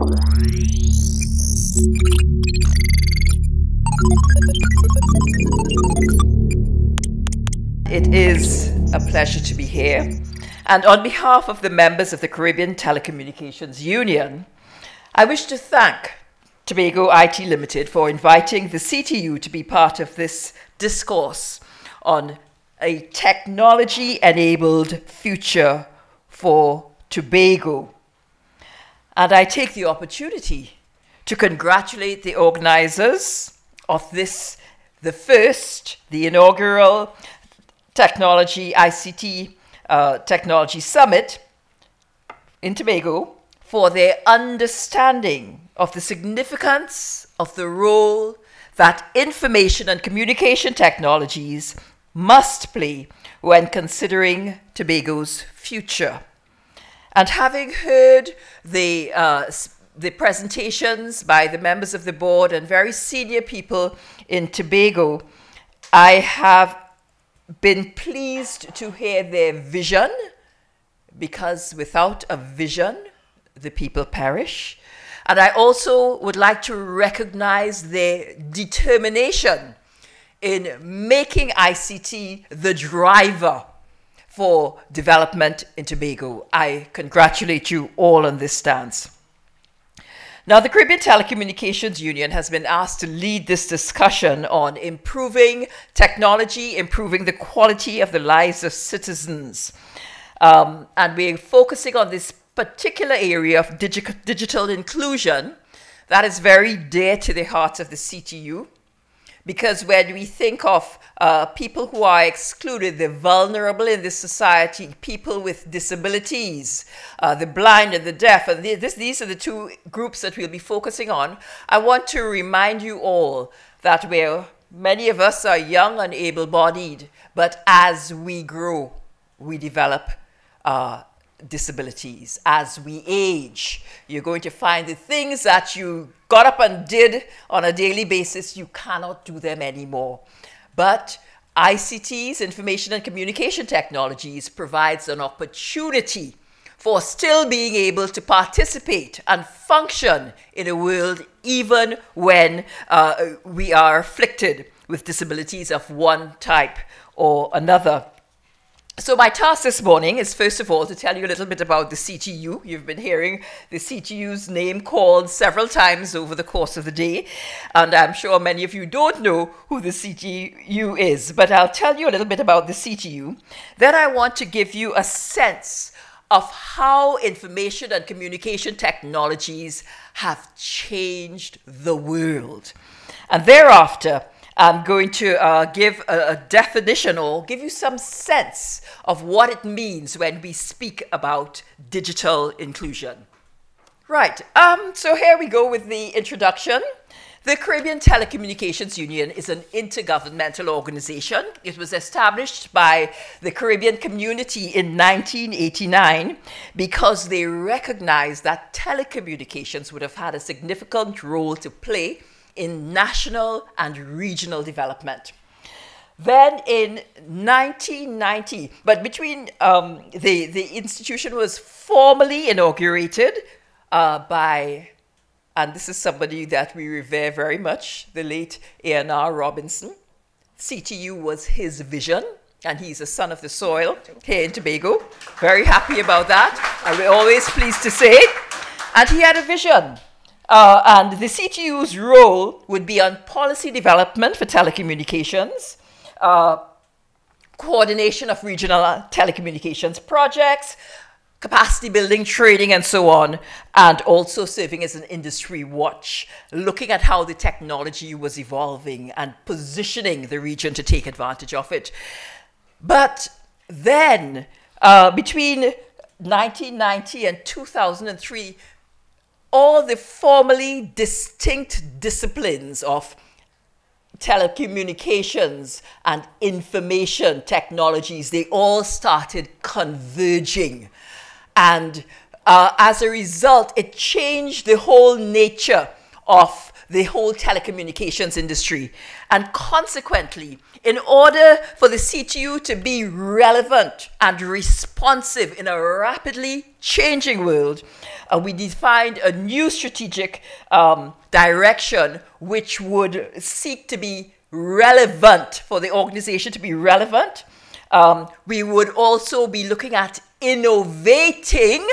It is a pleasure to be here. And on behalf of the members of the Caribbean Telecommunications Union, I wish to thank Tobago IT Limited for inviting the CTU to be part of this discourse on a technology-enabled future for Tobago. And I take the opportunity to congratulate the organizers of this, the inaugural Technology ICT Technology Summit in Tobago for their understanding of the significance of the role that information and communication technologies must play when considering Tobago's future. And having heard the presentations by the members of the board and very senior people in Tobago, I have been pleased to hear their vision, because without a vision, the people perish. And I also would like to recognize their determination in making ICT the driver for development in Tobago. I congratulate you all on this stance. Now, the Caribbean Telecommunications Union has been asked to lead this discussion on improving technology, improving the quality of the lives of citizens. And we're focusing on this particular area of digital inclusion that is very dear to the hearts of the CTU. Because when we think of people who are excluded, the vulnerable in this society, people with disabilities, the blind and the deaf, and these are the two groups that we'll be focusing on, I want to remind you all that many of us are young and able-bodied, but as we grow, we develop disabilities. As we age, you're going to find the things that you got up and did on a daily basis, you cannot do them anymore. But ICTs, information and communication technologies, provides an opportunity for still being able to participate and function in a world even when we are afflicted with disabilities of one type or another. So my task this morning is, first of all, to tell you a little bit about the CTU. You've been hearing the CTU's name called several times over the course of the day, and I'm sure many of you don't know who the CTU is, but I'll tell you a little bit about the CTU. Then I want to give you a sense of how information and communication technologies have changed the world. And thereafter, I'm going to give a definition or give you some sense of what it means when we speak about digital inclusion. Right, so here we go with the introduction. The Caribbean Telecommunications Union is an intergovernmental organization. It was established by the Caribbean community in 1989 because they recognized that telecommunications would have had a significant role to play in national and regional development. Then in 1990, but between the institution was formally inaugurated by, and this is somebody that we revere very much, the late A.N.R. Robinson. CTU was his vision, and he's a son of the soil here in Tobago. Very happy about that, and we're always pleased to say it. And he had a vision. And the CTU's role would be on policy development for telecommunications, coordination of regional telecommunications projects, capacity building, training, and so on, and also serving as an industry watch, looking at how the technology was evolving and positioning the region to take advantage of it. But then, between 1990 and 2003, all the formally distinct disciplines of telecommunications and information technologies, they all started converging. And as a result, it changed the whole nature of the whole telecommunications industry. And consequently, in order for the CTU to be relevant and responsive in a rapidly changing world, we defined a new strategic direction which would seek to be relevant, for the organization to be relevant. We would also be looking at innovating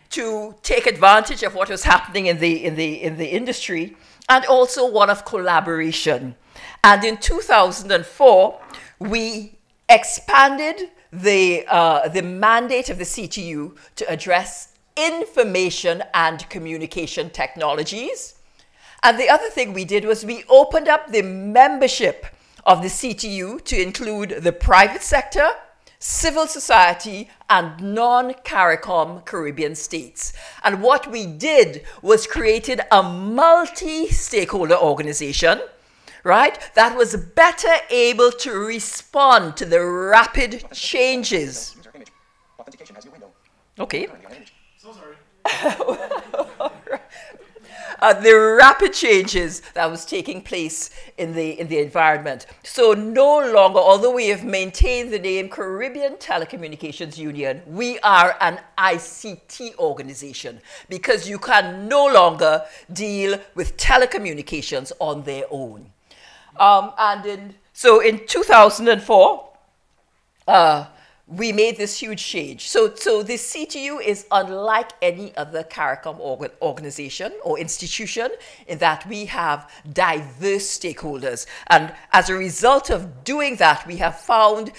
to take advantage of what was happening in the industry, and also one of collaboration. And in 2004, we expanded the mandate of the CTU to address information and communication technologies. And the other thing we did was we opened up the membership of the CTU to include the private sector, civil society, and non-CARICOM Caribbean states. And what we did was created a multi-stakeholder organization, right, that was better able to respond to the rapid changes. Okay. So sorry. The rapid changes that was taking place in the environment. So no longer, although we have maintained the name Caribbean Telecommunications Union, we are an ICT organization, because you can no longer deal with telecommunications on their own. So in 2004, we made this huge change. So the CTU is unlike any other CARICOM organization or institution in that we have diverse stakeholders. And as a result of doing that, we have found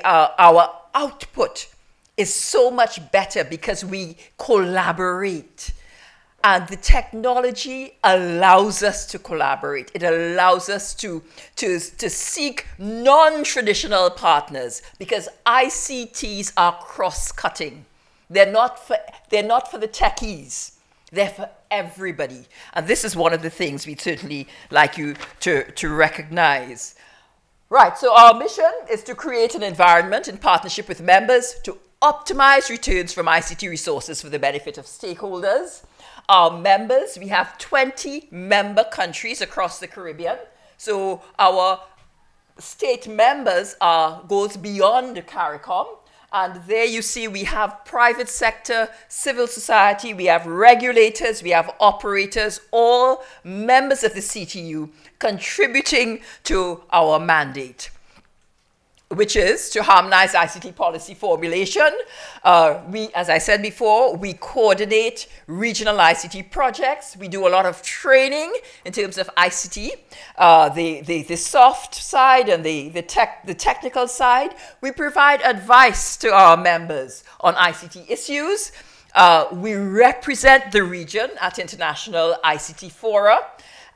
our output is so much better because we collaborate. And the technology allows us to collaborate. It allows us to seek non-traditional partners, because ICTs are cross-cutting. They're not for the techies. They're for everybody. And this is one of the things we'd certainly like you to recognize. Right, so our mission is to create an environment in partnership with members to optimize returns from ICT resources for the benefit of stakeholders. Our members, we have 20 member countries across the Caribbean. So our state members goes beyond the CARICOM. And there you see we have private sector, civil society, we have regulators, we have operators, all members of the CTU contributing to our mandate, which is to harmonize ICT policy formulation. As I said before, we coordinate regional ICT projects. We do a lot of training in terms of ICT, the soft side and the technical side. We provide advice to our members on ICT issues. We represent the region at international ICT fora.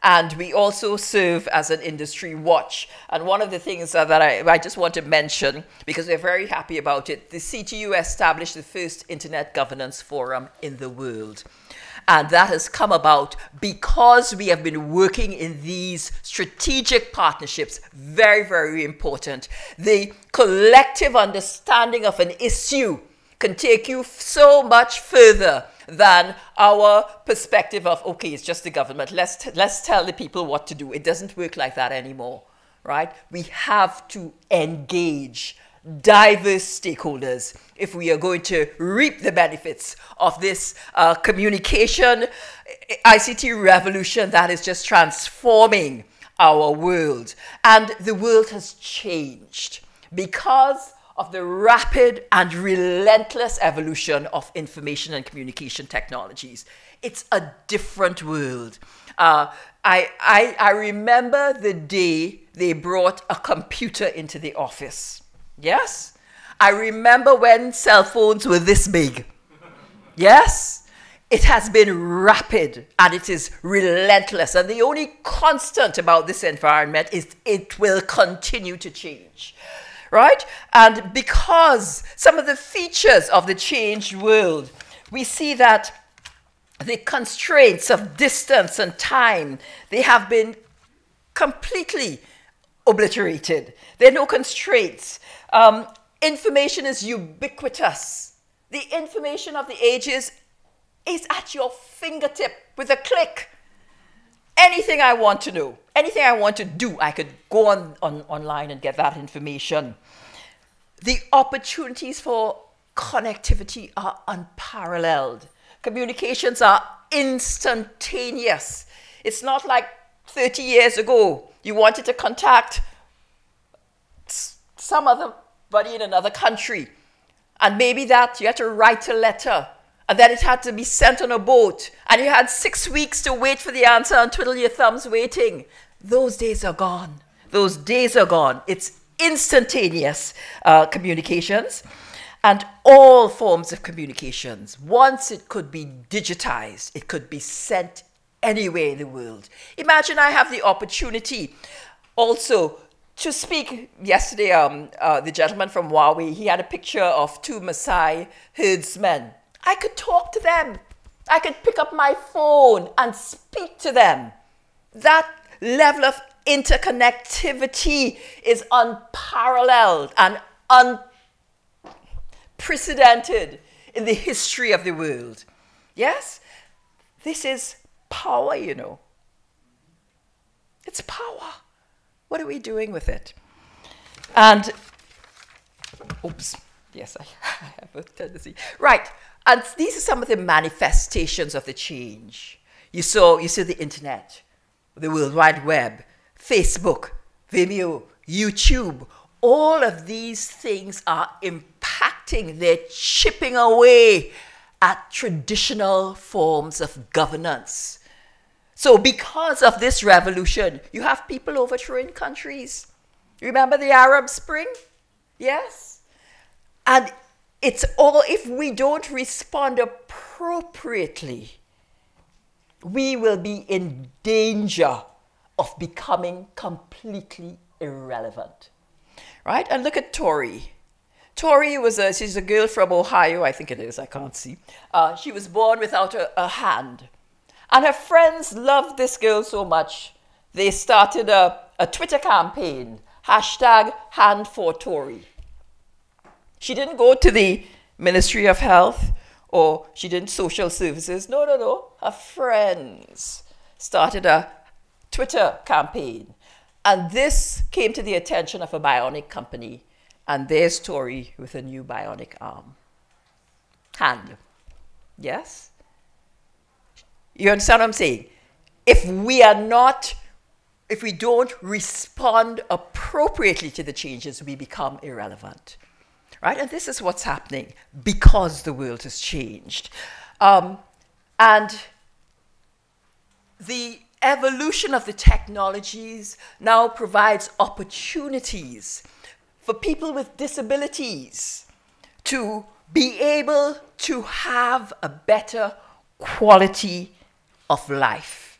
And we also serve as an industry watch. And one of the things that I just want to mention, because we're very happy about it, the CTU established the first Internet Governance Forum in the world. And that has come about because we have been working in these strategic partnerships, very, very important. The collective understanding of an issue can take you so much further than our perspective of, okay, it's just the government. Let's tell the people what to do. It doesn't work like that anymore, right? We have to engage diverse stakeholders if we are going to reap the benefits of this communication ICT revolution that is just transforming our world. And the world has changed because of the rapid and relentless evolution of information and communication technologies. It's a different world. I remember the day they brought a computer into the office. Yes? I remember when cell phones were this big. Yes? It has been rapid and it is relentless. And the only constant about this environment is it will continue to change. Right? And because some of the features of the changed world, we see that the constraints of distance and time, they have been completely obliterated. There are no constraints. Information is ubiquitous. The information of the ages is at your fingertip with a click. anything I want to know, anything I want to do, I could go online and get that information. The opportunities for connectivity are unparalleled. Communications are instantaneous. It's not like 30 years ago, you wanted to contact some other buddy in another country, and maybe that you had to write a letter, and then it had to be sent on a boat, and you had 6 weeks to wait for the answer and twiddle your thumbs waiting. Those days are gone. Those days are gone. It's instantaneous communications, and all forms of communications. Once it could be digitized, it could be sent anywhere in the world. Imagine I have the opportunity also to speak yesterday. The gentleman from Huawei, he had a picture of 2 Maasai herdsmen. I could talk to them. I could pick up my phone and speak to them. That level of interconnectivity is unparalleled and unprecedented in the history of the world. Yes? This is power, you know. It's power. What are we doing with it? And, oops, yes, I have a tendency. Right, and these are some of the manifestations of the change. You see the internet, the World Wide Web, Facebook, Vimeo, YouTube. All of these things are impacting, they're chipping away at traditional forms of governance. So because of this revolution, you have people overthrowing countries. Remember the Arab Spring? Yes? And it's all, if we don't respond appropriately, we will be in danger of becoming completely irrelevant. Right? And look at Tori. Tori she's a girl from Ohio, I think it is, I can't see. She was born without a hand. And her friends loved this girl so much, they started a Twitter campaign, #HandForTori. She didn't go to the Ministry of Health or she didn't social services. No. Her friends started a Twitter campaign. And this came to the attention of a bionic company. And there's Tori with a new bionic hand. Yes? You understand what I'm saying? If we don't respond appropriately to the changes, we become irrelevant. Right? And this is what's happening because the world has changed. And the evolution of the technologies now provides opportunities for people with disabilities to be able to have a better quality of life,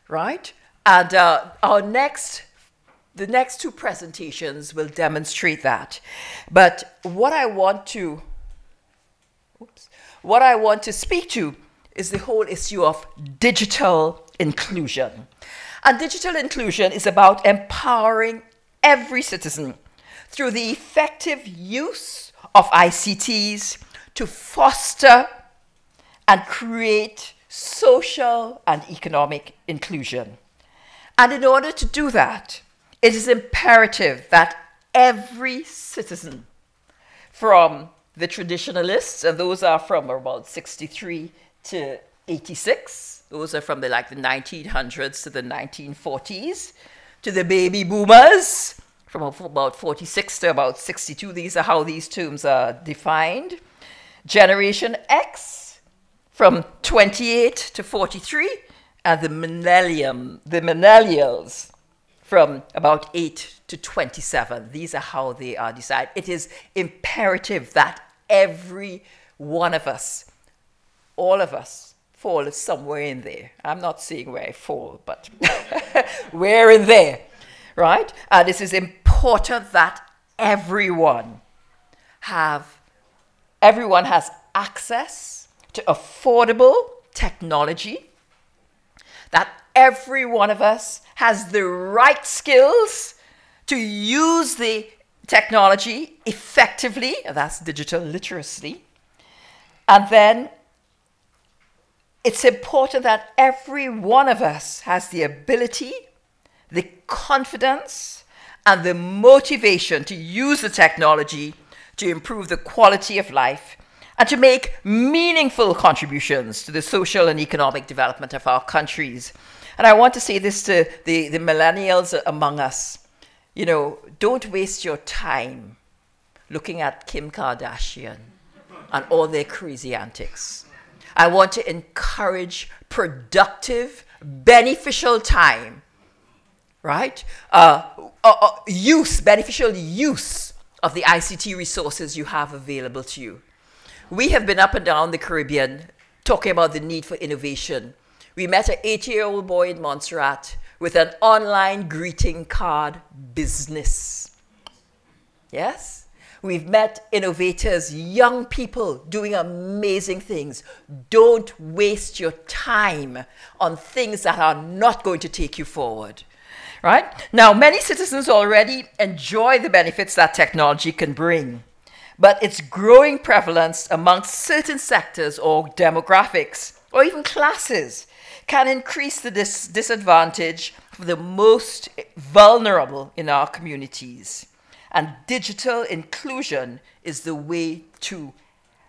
right? And the next 2 presentations will demonstrate that. But what I want to speak to is the whole issue of digital inclusion. And digital inclusion is about empowering every citizen through the effective use of ICTs to foster and create social and economic inclusion. And in order to do that, it is imperative that every citizen, from the traditionalists, and those are from about 63 to 86, those are from the 1900s to the 1940s, to the baby boomers, from about 46 to about 62, these are how these terms are defined. Generation X, from 28 to 43, and the millennials, from about 8 to 27. These are how they are decided. It is imperative that every one of us, all of us, fall somewhere in there. I'm not saying where I fall, but we're in there, right? And it is important that everyone has access to affordable technology, that every one of us has the right skills to use the technology effectively, that's digital literacy, and then it's important that every one of us has the ability, the confidence, and the motivation to use the technology to improve the quality of life and to make meaningful contributions to the social and economic development of our countries. And I want to say this to the millennials among us. You know, don't waste your time looking at Kim Kardashian and all their crazy antics. I want to encourage productive, beneficial time, right? Beneficial use of the ICT resources you have available to you. We have been up and down the Caribbean talking about the need for innovation. We met an 8-year-old boy in Montserrat with an online greeting card business. Yes? We've met innovators, young people doing amazing things. Don't waste your time on things that are not going to take you forward. Right? Now, many citizens already enjoy the benefits that technology can bring, but its growing prevalence amongst certain sectors or demographics or even classes can increase the disadvantage for the most vulnerable in our communities. And digital inclusion is the way to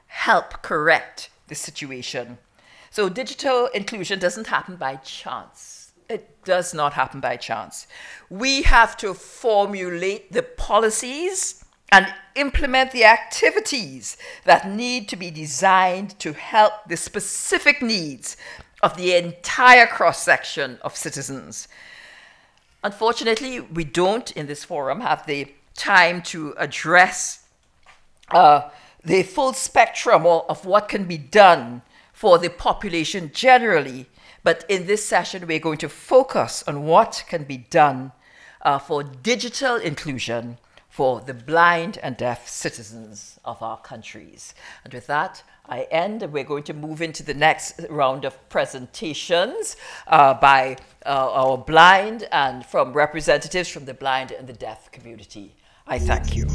help correct the situation. So digital inclusion doesn't happen by chance. It does not happen by chance. We have to formulate the policies and implement the activities that need to be designed to help the specific needs of the entire cross-section of citizens. Unfortunately, we don't in this forum have the time to address the full spectrum of what can be done for the population generally. But in this session, we're going to focus on what can be done for digital inclusion for the blind and deaf citizens of our countries. And with that, I end, and we're going to move into the next round of presentations by our blind and from representatives from the blind and the deaf community. I thank you.